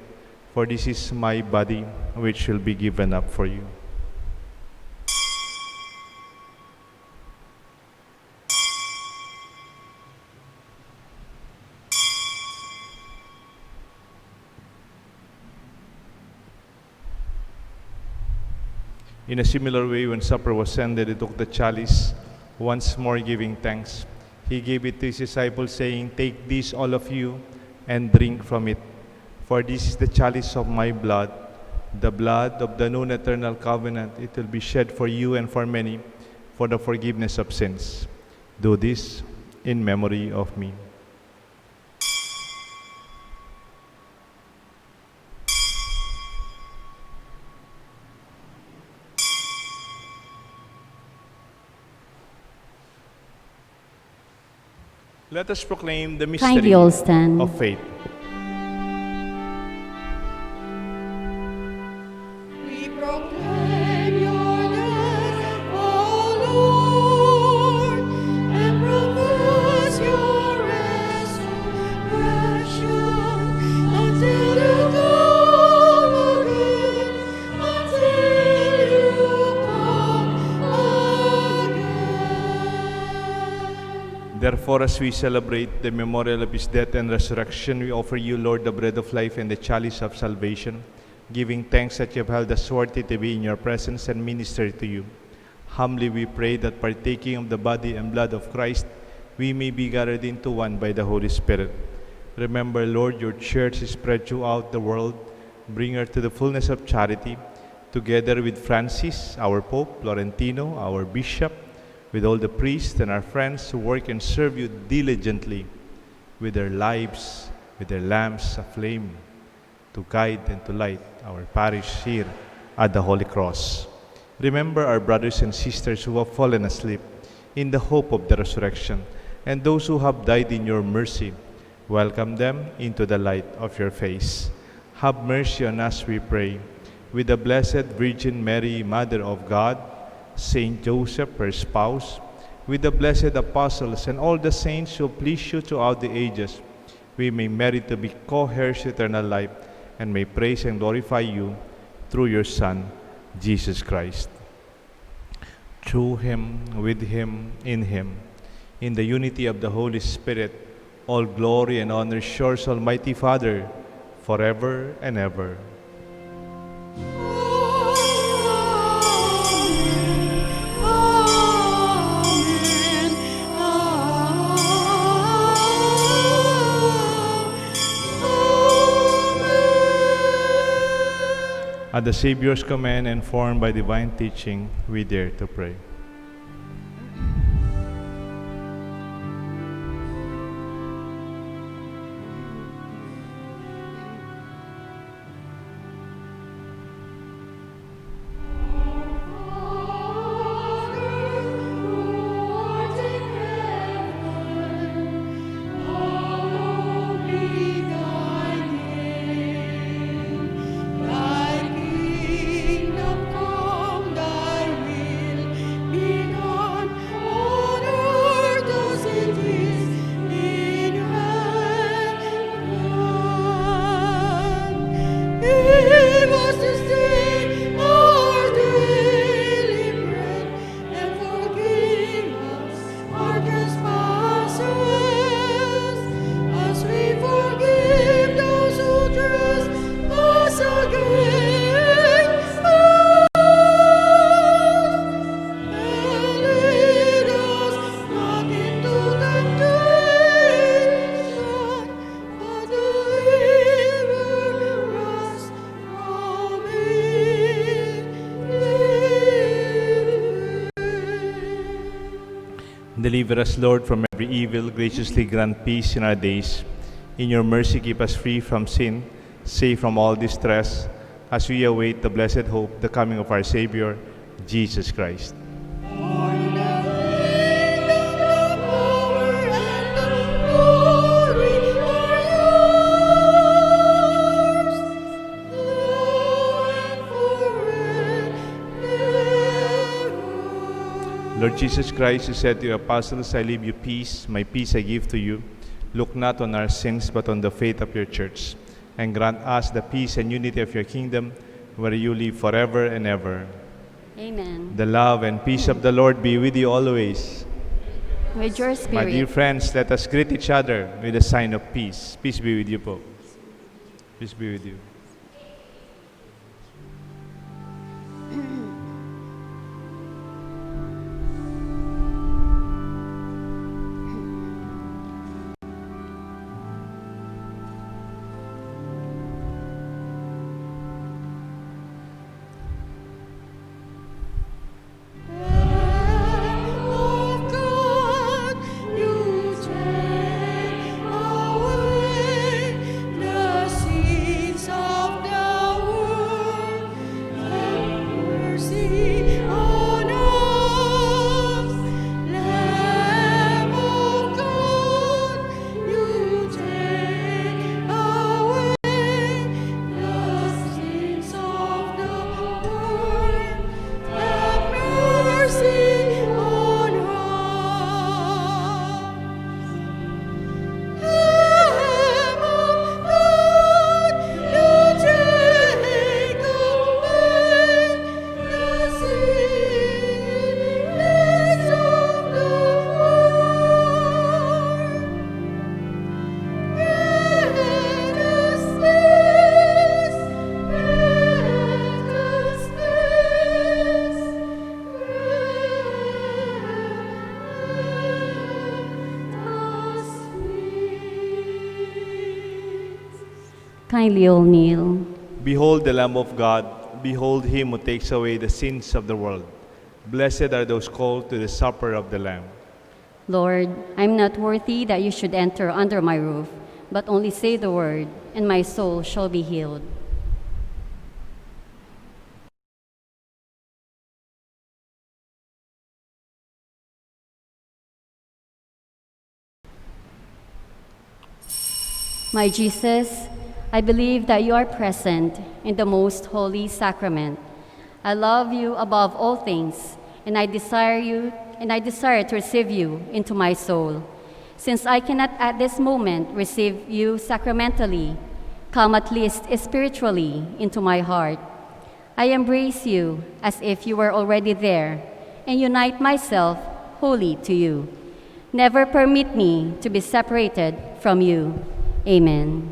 for this is my body, which will be given up for you." In a similar way, when supper was ended, he took the chalice, once more giving thanks. He gave it to his disciples, saying, "Take this, all of you, and drink from it. For this is the chalice of my blood, the blood of the new and eternal covenant. It will be shed for you and for many for the forgiveness of sins. Do this in memory of me." Let us proclaim the mystery Kindly all stand. of faith. We proclaim your death, O Lord, and profess your resurrection until you come again, until you come again. Therefore, as we celebrate the memorial of his death and resurrection, we offer you, Lord, the bread of life and the chalice of salvation, giving thanks that you have held us worthy to be in your presence and minister to you. Humbly we pray that partaking of the body and blood of Christ, we may be gathered into one by the Holy Spirit. Remember, Lord, your church is spread throughout the world. Bring her to the fullness of charity, together with Francis, our Pope, Florentino, our Bishop, with all the priests and our friends who work and serve you diligently with their lives, with their lamps aflame, to guide and to light our parish here at the Holy Cross. Remember our brothers and sisters who have fallen asleep in the hope of the resurrection, and those who have died in your mercy. Welcome them into the light of your face. Have mercy on us, we pray, with the Blessed Virgin Mary, Mother of God, Saint Joseph, her spouse, with the blessed apostles and all the saints who please you throughout the ages, we may merit to be co-heirs of eternal life and may praise and glorify you through your Son, Jesus Christ. Through him, with him, in the unity of the Holy Spirit, all glory and honor is yours, Almighty Father, forever and ever. At the Savior's command and formed by divine teaching, we dare to pray. Deliver us, Lord, from every evil. Graciously grant peace in our days. In your mercy, keep us free from sin, safe from all distress, as we await the blessed hope, the coming of our Savior, Jesus Christ. For the kingdom, the power, and the glory are yours, now and forever. Lord Jesus Christ, you said to your apostles, I leave you peace, my peace I give to you. Look not on our sins, but on the faith of your church, and grant us the peace and unity of your kingdom, where you live forever and ever. Amen. The love and peace of the Lord be with you always. With your My dear spirit. friends, let us greet each other with a sign of peace. Peace be with you po. Peace be with you. Lamb of God, you take away the sins of the world. Have mercy on us. Lamb of God, you take away the sins of the world. Have mercy on us. Lamb of God, you take away the sins of the world. Kindly all kneel. Behold the Lamb of God. Behold him who takes away the sins of the world. Blessed are those called to the supper of the Lamb. Lord, I'm not worthy that you should enter under my roof, but only say the word, and my soul shall be healed. My Jesus, I believe that you are present in the most holy sacrament. I love you above all things, and I desire to receive you into my soul. Since I cannot at this moment receive you sacramentally, come at least spiritually into my heart. I embrace you as if you were already there and unite myself wholly to you. Never permit me to be separated from you. Amen.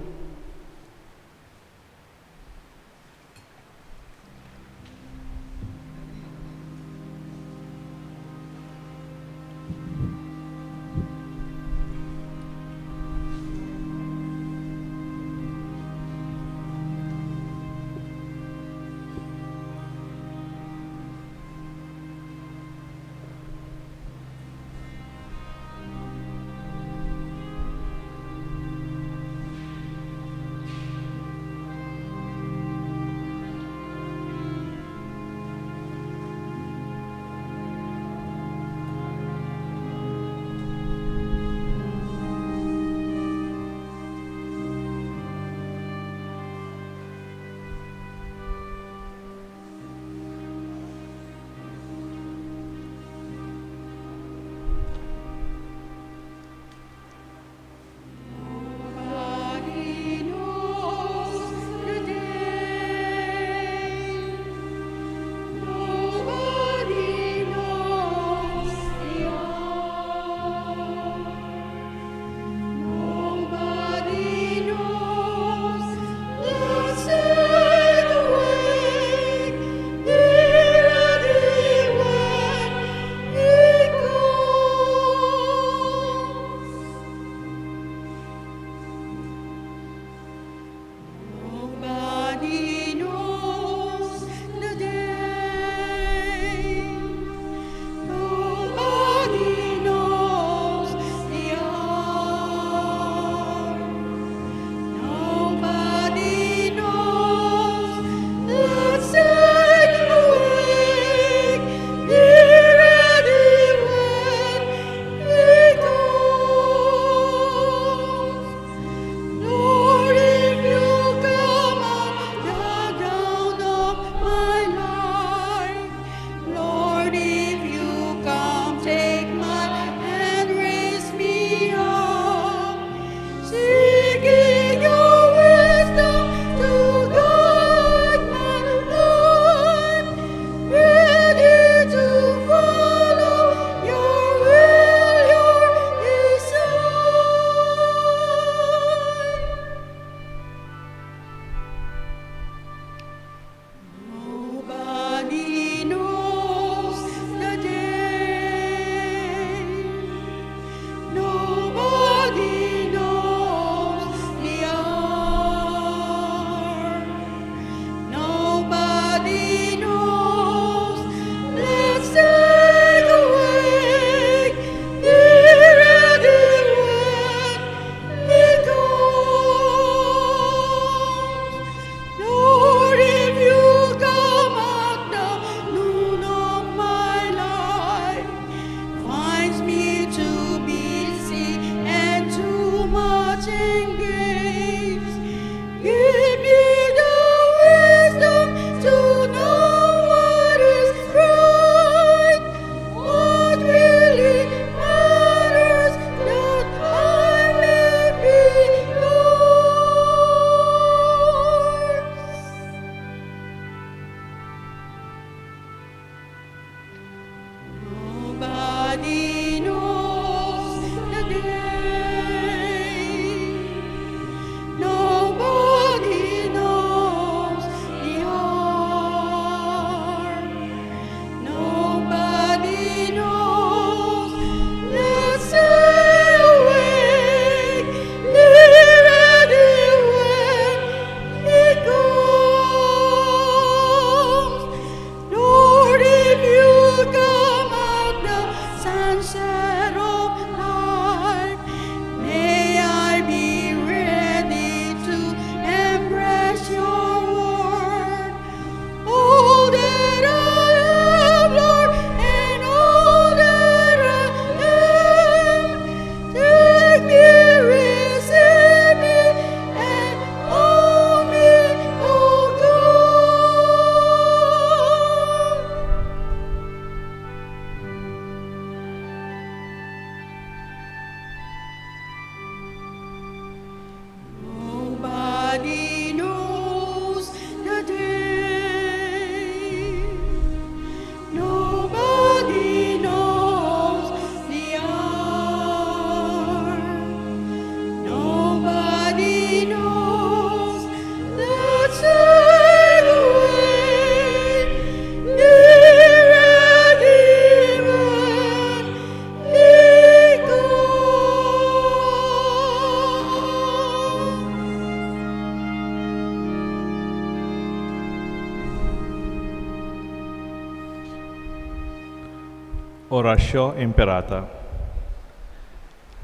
Oratio Imperata.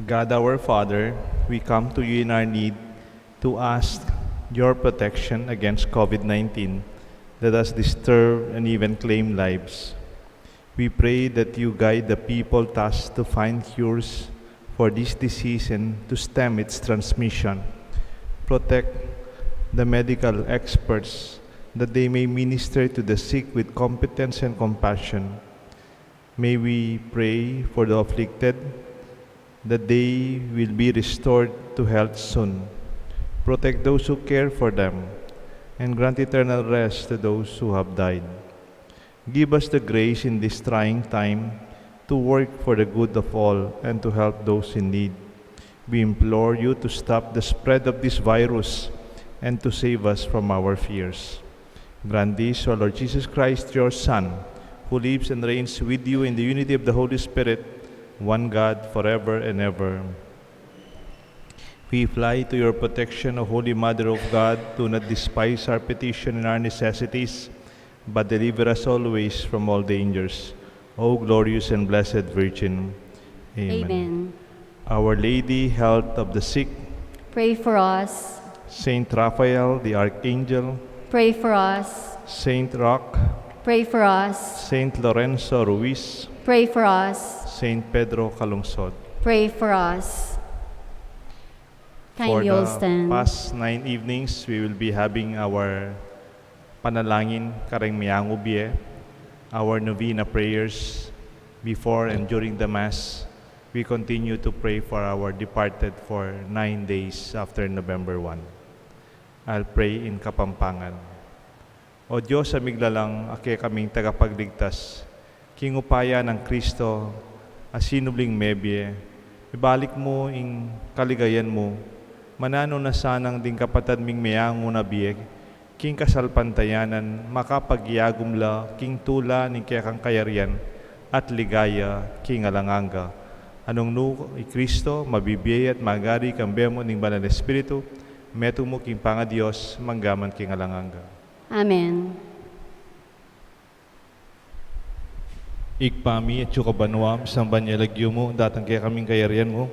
God our Father, we come to you in our need to ask your protection against COVID-19 that has disturbed and even claimed lives. We pray that you guide the people tasked to find cures for this disease and to stem its transmission. Protect the medical experts that they may minister to the sick with competence and compassion. May we pray for the afflicted that they will be restored to health soon. Protect those who care for them and grant eternal rest to those who have died. Give us the grace in this trying time to work for the good of all and to help those in need. We implore you to stop the spread of this virus and to save us from our fears. Grant this, O Lord Jesus Christ, your Son, who lives and reigns with you in the unity of the Holy Spirit, one God, forever and ever. We fly to your protection, O Holy Mother of God. Do not despise our petition and our necessities, but deliver us always from all dangers. O glorious and blessed Virgin. Amen. Our Lady, health of the sick, Pray for us. Saint Raphael, the Archangel, Pray for us. Saint Roch, Pray for us. Saint Lorenzo Ruiz, Pray for us. Saint Pedro Calungsod. Pray for us. For Kindly all the stand. past 9 evenings, we will be having our panalangin kareng miango bie, our novena prayers before and during the Mass. We continue to pray for our departed for 9 days after November 1. I'll pray in Kapampangan. O Diyos, amiglalang ake kaming tagapagligtas, kingupaya ng Kristo, asinubling mebye, ibalik mo ing kaligayan mo, manano na sanang ding kapatad ming mayango na biyeg, king kasalpantayanan, makapagyagumla, king tula ning kaya kang kayarian, at ligaya, king alanganga. Anong no, Kristo, mabibiyay at magari kang bemo ning banal na Espiritu, meto mo king panga Diyos, manggaman king alanganga. Amen. Ikpami at banwam sang banyalagyo mo, datang kaya kaming kayarian mo,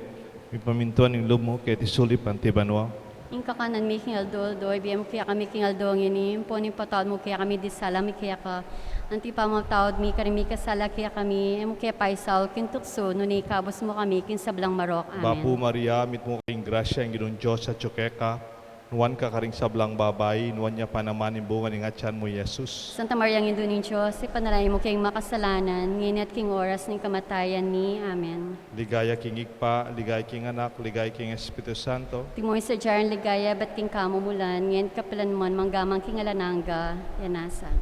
ipamintuan ng loob mo, kaya tisulip ang tibanwam. Inka kanan mi king aldo, doy biyam kaya kami king aldo ngini, poni patawad mo kaya kami disala mi kaya ka, anti pa matawad mi karimi kasala kaya kami, emo kaya paisal, kintukso, nuni kabos mo kami, kin sablang marok. Amen. Bapu Maria, mit mo kayong grasya, ang ginong Diyos at tsukeka, nuwan ka karing sablang babay, nuwan niya pa naman yung bunga ng atyan mo, Jesus. Santa Maria ng Indo ng Diyos, ipanalangin mo kayong makasalanan, ngayon at king oras ng kamatayan ni. Amen. Ligaya king ikpa, ligaya king anak, ligaya king Espiritu Santo. Timoy sa jaran ligaya, ba't king kamumulan, ngayon kapilan mo, manggamang king alananga, yanasa.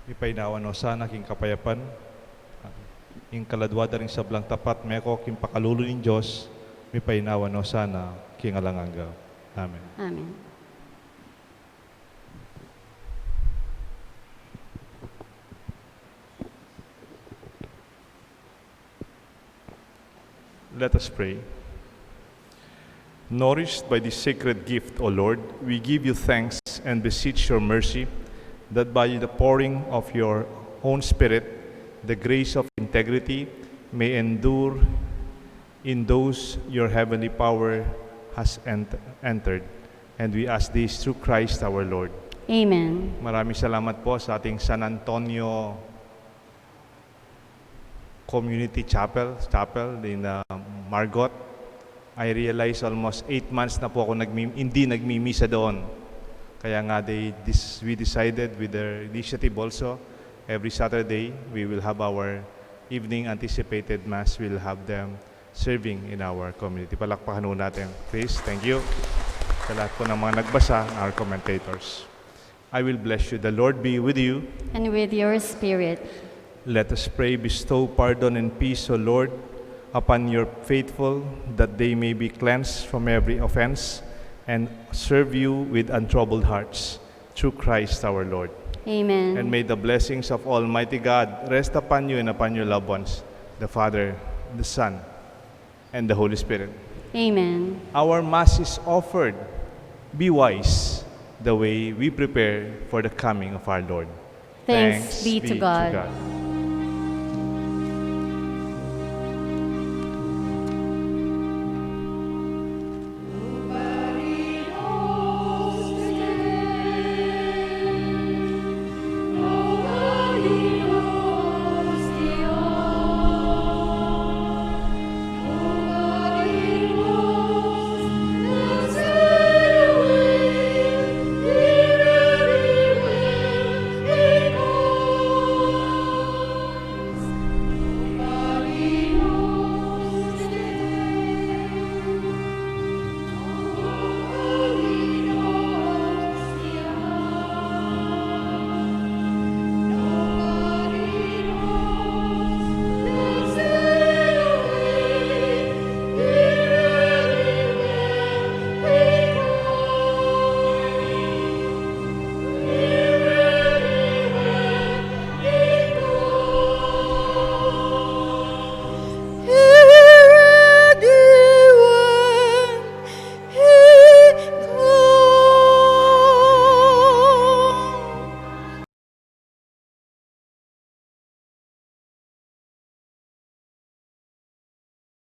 Ipainawan o sana king kapayapan, ing kaladwada ring sablang tapat, meko king pakalulo ng Diyos, ipainawan o sana king alanganga. Amen. Amen. Let us pray. Nourished by this sacred gift, O Lord, we give you thanks and beseech your mercy that by the pouring of your own Spirit, the grace of integrity may endure in those your heavenly power has entered. And we ask this through Christ our Lord. Amen. Maraming salamat po sa ating San Antonio Community Chapel in Margot. I realized almost 8 months na po ako hindi nagmimisa doon. Kaya nga we decided with their initiative also, every Saturday we will have our evening anticipated Mass. We'll have them serving in our community. Palakpakan ho natin. Please, thank you. Sa lahat po ng mga nagbasa, our commentators. I will bless you. The Lord be with you. And with your spirit. Let us pray, bestow pardon and peace, O Lord, upon your faithful, that they may be cleansed from every offense and serve you with untroubled hearts, through Christ our Lord. Amen. And may the blessings of Almighty God rest upon you and upon your loved ones, the Father, the Son, and the Holy Spirit. Amen. Our Mass is offered. Be wise the way we prepare for the coming of our Lord. Thanks be to God.